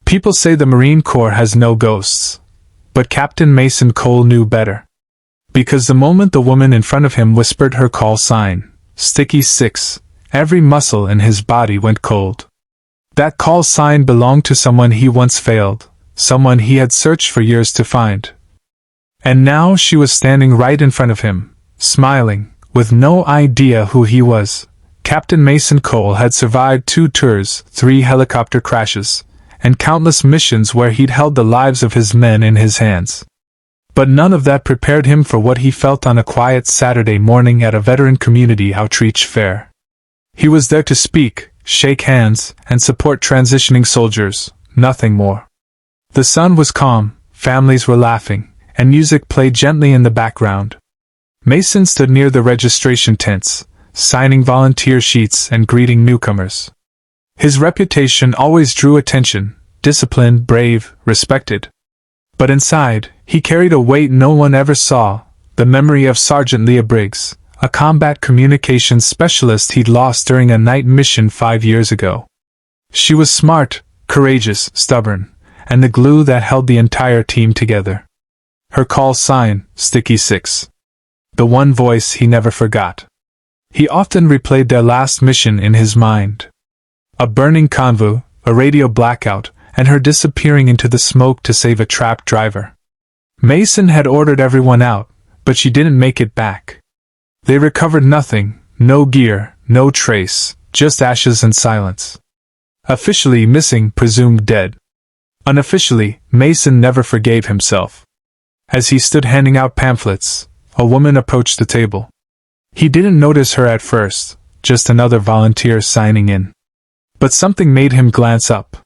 People say the Marine Corps has no ghosts. But Captain Mason Cole knew better. Because the moment the woman in front of him whispered her call sign, Sticky 6, every muscle in his body went cold. That call sign belonged to someone he once failed, someone he had searched for years to find. And now she was standing right in front of him, smiling, with no idea who he was. Captain Mason Cole had survived 2 tours, 3 helicopter crashes, and countless missions where he'd held the lives of his men in his hands. But none of that prepared him for what he felt on a quiet Saturday morning at a veteran community outreach fair. He was there to speak, shake hands, and support transitioning soldiers, nothing more. The sun was calm, families were laughing, and music played gently in the background. Mason stood near the registration tents, signing volunteer sheets and greeting newcomers. His reputation always drew attention, disciplined, brave, respected. But inside, he carried a weight no one ever saw, the memory of Sergeant Leah Briggs, a combat communications specialist he'd lost during a night mission 5 years ago. She was smart, courageous, stubborn, and the glue that held the entire team together. Her call sign, Sticky 6. The one voice he never forgot. He often replayed their last mission in his mind. A burning convoy, a radio blackout, and her disappearing into the smoke to save a trapped driver. Mason had ordered everyone out, but she didn't make it back. They recovered nothing, no gear, no trace, just ashes and silence. Officially missing, presumed dead. Unofficially, Mason never forgave himself. As he stood handing out pamphlets, a woman approached the table. He didn't notice her at first, just another volunteer signing in. But something made him glance up.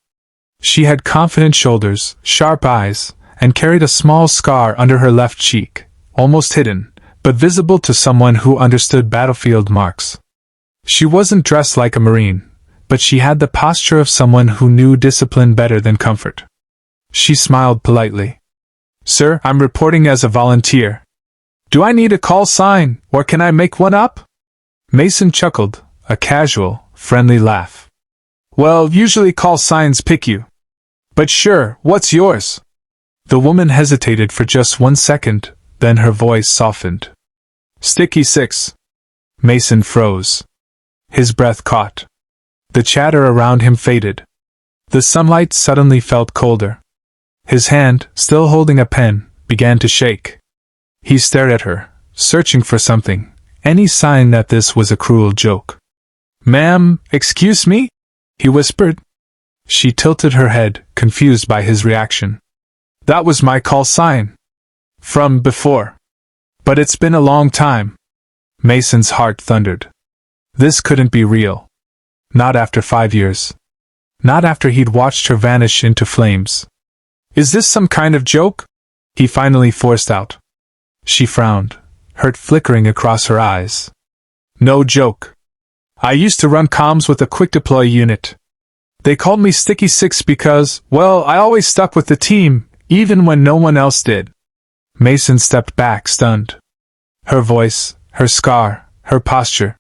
She had confident shoulders, sharp eyes, and carried a small scar under her left cheek, almost hidden, but visible to someone who understood battlefield marks. She wasn't dressed like a Marine, but she had the posture of someone who knew discipline better than comfort. She smiled politely. "Sir, I'm reporting as a volunteer. Do I need a call sign, or can I make one up?" Mason chuckled, a casual, friendly laugh. "Well, usually call signs pick you. But sure, what's yours?" The woman hesitated for just 1 second, then her voice softened. "Sticky 6. Mason froze. His breath caught. The chatter around him faded. The sunlight suddenly felt colder. His hand, still holding a pen, began to shake. He stared at her, searching for something, any sign that this was a cruel joke. "Ma'am, excuse me?" he whispered. She tilted her head, confused by his reaction. "That was my call sign. From before. But it's been a long time." Mason's heart thundered. This couldn't be real. Not after 5 years. Not after he'd watched her vanish into flames. "Is this some kind of joke?" he finally forced out. She frowned, hurt flickering across her eyes. "No joke. I used to run comms with a quick deploy unit. They called me Sticky 6 because, well, I always stuck with the team, even when no one else did." Mason stepped back, stunned. Her voice, her scar, her posture.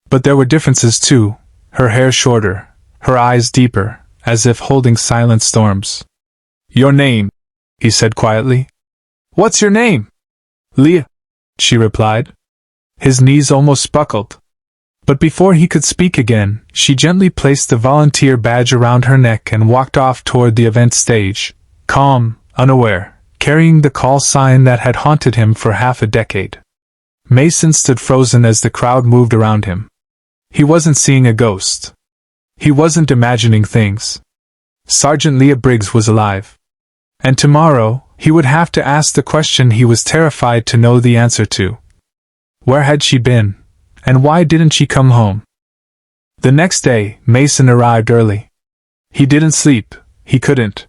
But there were differences too, her hair shorter, her eyes deeper, as if holding silent storms. "Your name," he said quietly. "What's your name?" "Leah," she replied. His knees almost buckled. But before he could speak again, she gently placed the volunteer badge around her neck and walked off toward the event stage, calm, unaware, carrying the call sign that had haunted him for half a decade. Mason stood frozen as the crowd moved around him. He wasn't seeing a ghost. He wasn't imagining things. Sergeant Leah Briggs was alive. And tomorrow, he would have to ask the question he was terrified to know the answer to. Where had she been? And why didn't she come home? The next day, Mason arrived early. He didn't sleep. He couldn't.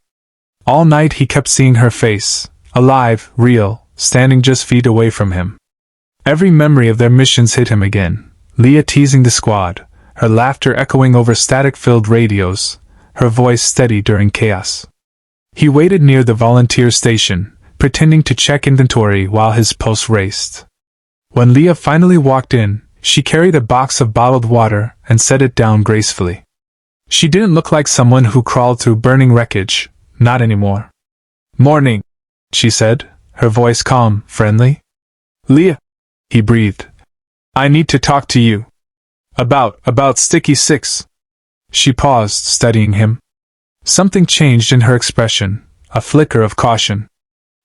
All night he kept seeing her face, alive, real, standing just feet away from him. Every memory of their missions hit him again. Leah teasing the squad, her laughter echoing over static-filled radios, her voice steady during chaos. He waited near the volunteer station, pretending to check inventory while his pulse raced. When Leah finally walked in, she carried a box of bottled water and set it down gracefully. She didn't look like someone who crawled through burning wreckage, not anymore. "Morning," she said, her voice calm, friendly. "Leah," he breathed. "I need to talk to you. About Sticky 6. She paused, studying him. Something changed in her expression, a flicker of caution.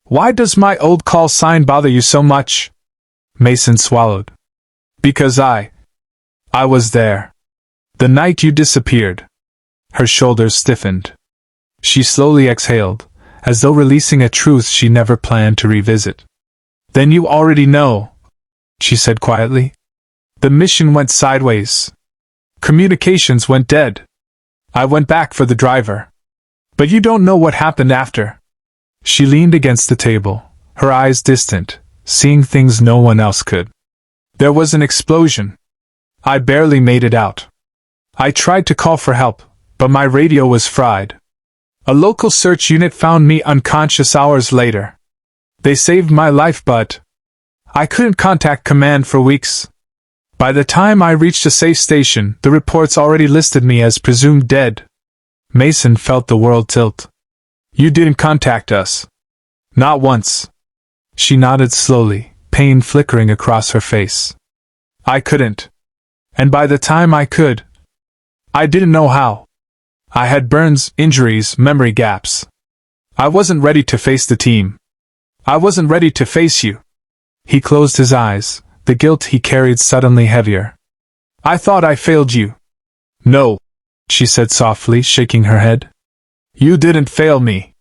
"Why does my old call sign bother you so much?" Mason swallowed. "Because I was there. The night you disappeared." Her shoulders stiffened. She slowly exhaled, as though releasing a truth she never planned to revisit. "Then you already know," she said quietly. "The mission went sideways. Communications went dead. I went back for the driver. But you don't know what happened after." She leaned against the table, her eyes distant, seeing things no one else could. "There was an explosion. I barely made it out. I tried to call for help, but my radio was fried. A local search unit found me unconscious hours later. They saved my life, but I couldn't contact command for weeks. By the time I reached a safe station, the reports already listed me as presumed dead." Mason felt the world tilt. "You didn't contact us?" "Not once." She nodded slowly, pain flickering across her face. "I couldn't. And by the time I could, I didn't know how. I had burns, injuries, memory gaps. I wasn't ready to face the team. I wasn't ready to face you." He closed his eyes, the guilt he carried suddenly heavier. "I thought I failed you." "No," she said softly, shaking her head. "You didn't fail me.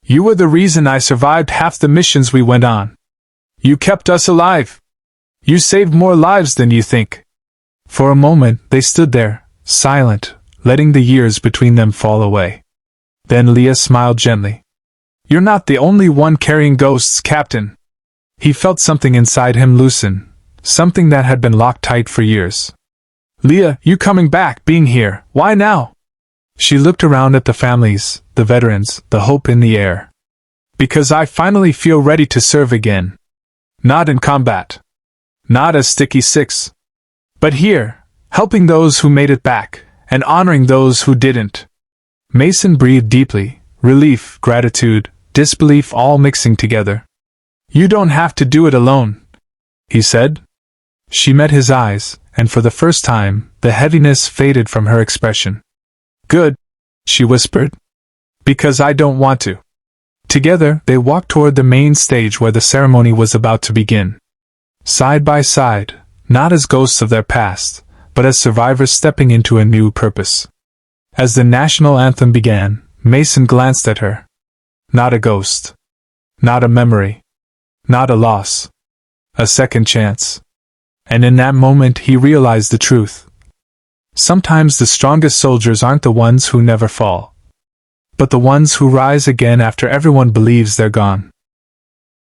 You were the reason I survived half the missions we went on. You kept us alive. You saved more lives than you think." For a moment they stood there, silent, letting the years between them fall away. Then Leah smiled gently. "You're not the only one carrying ghosts, Captain." He felt something inside him loosen, something that had been locked tight for years. "Leah, you coming back, being here, why now?" She looked around at the families, the veterans, the hope in the air. "Because I finally feel ready to serve again. Not in combat. Not as Sticky 6. But here, helping those who made it back, and honoring those who didn't." Mason breathed deeply, relief, gratitude, disbelief all mixing together. "You don't have to do it alone," he said. She met his eyes, and for the first time, the heaviness faded from her expression. "Good," she whispered. "Because I don't want to." Together, they walked toward the main stage where the ceremony was about to begin. Side by side, not as ghosts of their past, but as survivors stepping into a new purpose. As the national anthem began, Mason glanced at her. Not a ghost. Not a memory. Not a loss. A second chance. And in that moment he realized the truth. Sometimes the strongest soldiers aren't the ones who never fall, but the ones who rise again after everyone believes they're gone.